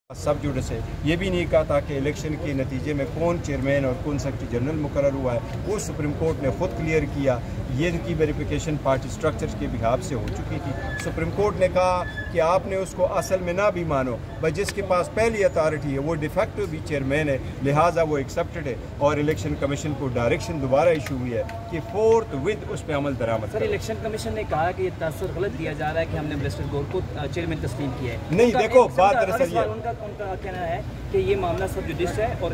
सब जुडिस है, ये भी नहीं कहा था कि इलेक्शन के नतीजे में कौन चेयरमैन और कौन सेक्रेटरी जनरल मुकर्रर हुआ है, वो सुप्रीम कोर्ट ने खुद क्लियर किया। ये इनकी वेरिफिकेशन पार्टी स्ट्रक्चर्स के बिहाफ से हो चुकी थी। सुप्रीम कोर्ट ने कहा कि आपने उसको असल में ना भी मानो, बस जिसके पास पहली अथॉरिटी है वो डिफेक्टिव भी चेयरमैन है, लिहाजा वो एक्सेप्टेड है। और इलेक्शन कमीशन को डायरेक्शन दोबारा इशू हुई है कि फोर्थ विद उस पर अमल दरामद। सर, इलेक्शन कमीशन ने कहा कि ये तासुर गलत दिया जा रहा है कि हमने मिस्टर गौर को चेयरमैन तस्लीम किया है। नहीं, देखो बात दरअसल उनका कहना है कि ये मामला सब जुडिश है और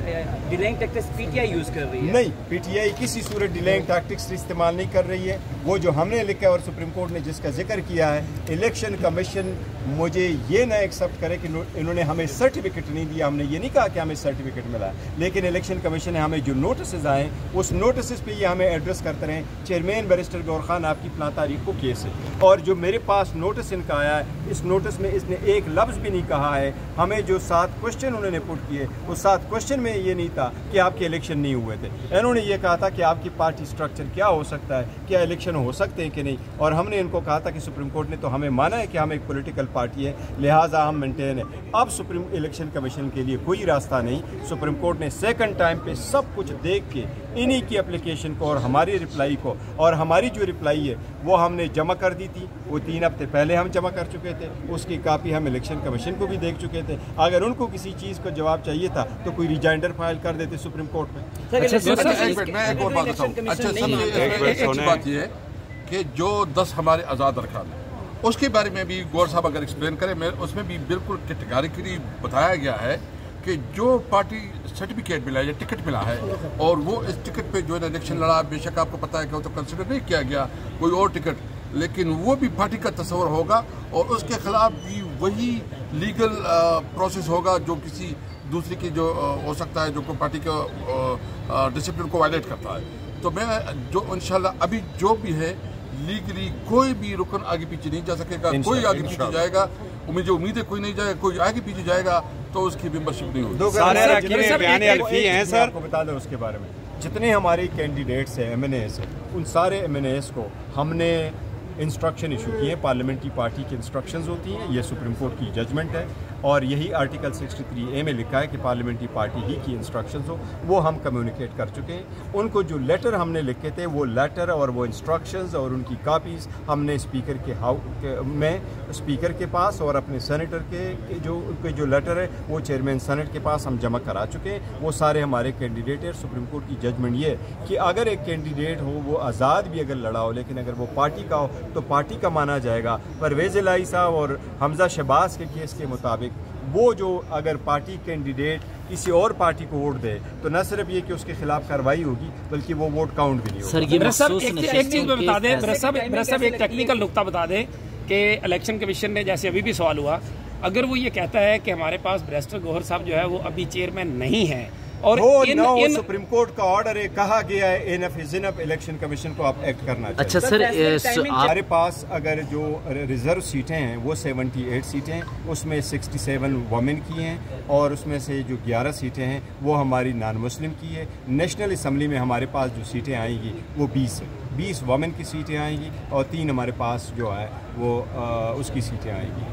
डिलेइंग टैक्टिक्स पीटीआई यूज कर रही है। नहीं, पीटीआई किसी सूरत डिलेइंग टैक्टिक्स इस्तेमाल नहीं कर रही है। वो जो हमने लिखा है और सुप्रीम कोर्ट ने जिसका जिक्र किया है, इलेक्शन कमीशन मुझे ये ना एक्सेप्ट करे कि इन्होंने हमें सर्टिफिकेट नहीं दिया। हमने ये नहीं कहा कि हमें सर्टिफिकेट मिला है, लेकिन इलेक्शन कमीशन ने हमें जो नोटिस आए उस नोटिस पे ये हमें एड्रेस करते रहे, चेयरमैन बैरिस्टर गौर खान आपकी फलां तारीख को केस है। और जो मेरे पास नोटिस इनका आया है, इस नोटिस में इसने एक लफ्ज़ भी नहीं कहा है। हमें जो 7 क्वेश्चन उन्होंने पुट किए, उस 7 क्वेश्चन में ये नहीं था कि आपके इलेक्शन नहीं हुए थे। इन्होंने ये कहा था कि आपकी पार्टी स्ट्रक्चर क्या हो सकता है, क्या इलेक्शन हो सकते हैं कि नहीं। और हमने इनको कहा था कि सुप्रीम कोर्ट ने तो हमें माना है कि हम एक पॉलिटिकल पार्टी है, लिहाजा हम मेंटेन है। अब सुप्रीम इलेक्शन कमीशन के लिए कोई रास्ता नहीं। सुप्रीम कोर्ट ने सेकंड टाइम पे सब कुछ देख के इन्हीं की एप्लीकेशन को और हमारी रिप्लाई को, और हमारी जो रिप्लाई है वो हमने जमा कर दी थी। वो 3 हफ्ते पहले हम जमा कर चुके थे, उसकी कापी हम इलेक्शन कमीशन को भी देख चुके थे। अगर उनको किसी चीज़ को जवाब चाहिए था तो कोई रिजाइंडर फाइल कर देते सुप्रीम कोर्ट में। मैं एक और बात बताऊँ। अच्छा, सबसे अच्छी बात यह है कि जो 10 हमारे आज़ाद अरकान हैं उसके बारे में भी गौर साहब अगर एक्सप्लेन करें, उसमें भी बिल्कुल कैटेगरिकली बताया गया है कि जो पार्टी सर्टिफिकेट मिला या टिकट मिला है और वो इस टिकट पे जो है इलेक्शन लड़ा, बेशक आपको पता है कि वो तो कंसिडर नहीं किया गया कोई और टिकट, लेकिन वो भी पार्टी का तस्वर होगा और उसके खिलाफ भी वही लीगल प्रोसेस होगा जो किसी दूसरी की जो हो सकता है, जो पार्टी के डिसिप्लिन को वायलेट करता है। तो मैं जो इंशाल्लाह अभी जो भी है लीगली कोई भी रुकन आगे पीछे नहीं जा सकेगा, कोई आगे पीछे जाएगा, मुझे उम्मीद है कोई नहीं जाएगा, कोई आगे पीछे जाएगा तो उसकी मेंबरशिप नहीं होगी। आपको बता दें उसके बारे में, जितने हमारे कैंडिडेट्स हैं MNAs हैं, उन सारे MNAs को हमने इंस्ट्रक्शन इशू किए। पार्लियामेंट्री पार्टी की इंस्ट्रक्शंस होती हैं, ये सुप्रीम कोर्ट की जजमेंट है और यही आर्टिकल 63A में लिखा है कि पार्लियामेंट्री पार्टी ही की इंस्ट्रक्शंस हो, वो हम कम्युनिकेट कर चुके हैं। उनको जो लेटर हमने लिखे थे वो लेटर और वो इंस्ट्रक्शंस और उनकी कापीज़ हमने स्पीकर के पास और अपने सेनेटर के जो लेटर है वो चेयरमैन सेनेट के पास हम जमा करा चुके हैं। वो सारे हमारे कैंडिडेट है। सुप्रीम कोर्ट की जजमेंट ये है कि अगर एक कैंडिडेट हो वो आज़ाद भी अगर लड़ा हो, लेकिन अगर वो पार्टी का हो तो पार्टी का माना जाएगा। परवेज़ इलाही साहब और हमजा शहबाज के केस के मुताबिक वो जो अगर पार्टी कैंडिडेट किसी और पार्टी को वोट दे तो न सिर्फ ये कि उसके खिलाफ कार्रवाई होगी बल्कि वो वोट काउंट भी नहीं होगा। एक चीज में बता दें, एक टेक्निकल नुक्ता बता दें कि इलेक्शन कमीशन ने, जैसे अभी भी सवाल हुआ, अगर वो ये कहता है कि हमारे पास बैरिस्टर गौहर साहब जो है वो अभी चेयरमैन नहीं है और सुप्रीम कोर्ट का ऑर्डर है, कहा गया है enough is enough, election commission को आप एक्ट करना चाहिए। अच्छा सर, हमारे पास अगर जो रिजर्व सीटें हैं वो 78 सीटें, उसमें 67 वुमेन की हैं और उसमें से जो 11 सीटें हैं वो हमारी नॉन मुस्लिम की है। नेशनल असम्बली में हमारे पास जो सीटें आएंगी वो 20 है, 20 वुमेन की सीटें आएंगी और 3 हमारे पास जो है वो उसकी सीटें आएंगी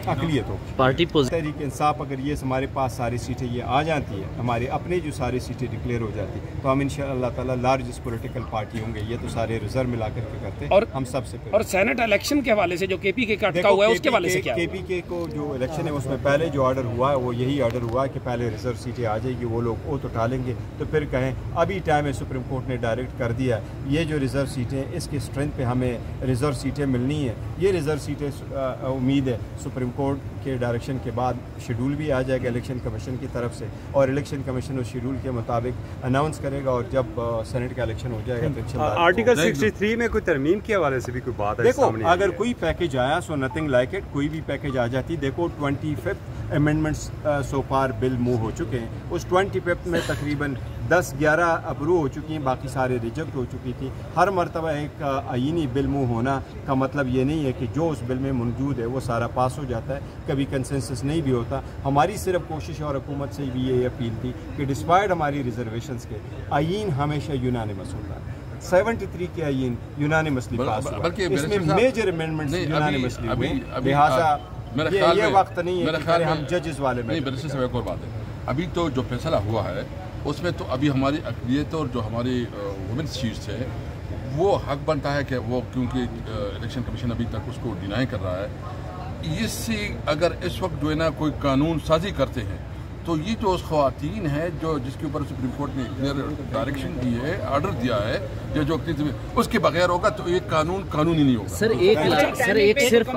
अकलियत हो। पार्टी तहरीक इंसाफ अगर ये हमारे पास सारी सीटें ये आ जाती है, हमारे अपने जो सारी सीटें डिक्लेयर हो जाती तो हम इंशाअल्लाह ताला लार्जेस्ट पॉलिटिकल पार्टी होंगे। ये तो सारे रिजर्व मिला करके करते हैं और हम सबसे और सेनेट इलेक्शन के हवाले से जो KPK का अटका हुआ है उसके हवाले से क्या है? KPK को जो इलेक्शन है उसमें पहले जो ऑर्डर हुआ है वो यही ऑर्डर हुआ है कि पहले रिजर्व सीटें आ जाएगी, वो लोग ओथ उठा लेंगे तो फिर कहें अभी टाइम है। सुप्रीम कोर्ट ने डायरेक्ट कर दिया है ये जो रिजर्व सीटें, इसके स्ट्रेंथ पे हमें रिजर्व सीटें मिलनी है। ये रिजर्व सीटें उम्मीद है सुप्रीम कोर्ट के डायरेक्शन के बाद शेड्यूल भी आ जाएगा इलेक्शन कमीशन की तरफ से और इलेक्शन कमीशन उस शेड्यूल के मुताबिक अनाउंस करेगा और जब सेनेट का इलेक्शन हो जाएगा तो आर्टिकल 63 में कोई तरमीम के हवाले से भी कोई बात है? देखो, अगर कोई पैकेज आया सो नथिंग लाइक इट, कोई भी पैकेज आ जाती। देखो 25th अमेंडमेंट्स सो फार बिल मूव हो चुके हैं, उस 25th में तकरीबन 10-11 अप्रूव हो चुकी हैं, बाकी सारे रिजेक्ट हो चुकी थी। हर मरतबा एक आईनी बिल मूव होना का मतलब ये नहीं है कि जो उस बिल में मौजूद है वो सारा पास हो जाता है, कभी कंसेंसस नहीं भी होता। हमारी सिर्फ कोशिश और हुकूमत से भी ये अपील थी कि डिस्पाइट हमारी रिजर्वेशंस के आईन हमेशा यूनानिमस होता है। 73 के आईन यूनानिमसली पास हुआ, इसमें मेजर अमेंडमेंट्स यूनानिमसली हुए, लिहाजा یہ وقت نہیں ہے کہ ہم ججز والے میں. نہیں برسٹر صاحب ایک اور بات ہے, ابھی تو جو فیصلہ ہوا ہے اس میں تو ابھی ہماری اقلیت اور جو ہماری وومنس سیٹس ہے وہ حق بنتا ہے کہ وہ, کیونکہ الیکشن کمیشن ابھی تک اس کو ڈینائی کر رہا ہے, اس سے اگر اس وقت جو ہے نا کوئی قانون سازی کرتے ہیں تو یہ جو خواتین ہے جو جس کے اوپر سپریم کورٹ نے کلیئر ڈائریکشن دی ہے, آرڈر دیا ہے, جو اس کے بغیر ہوگا تو یہ قانون قانونی نہیں ہوگا. سر ایک صرف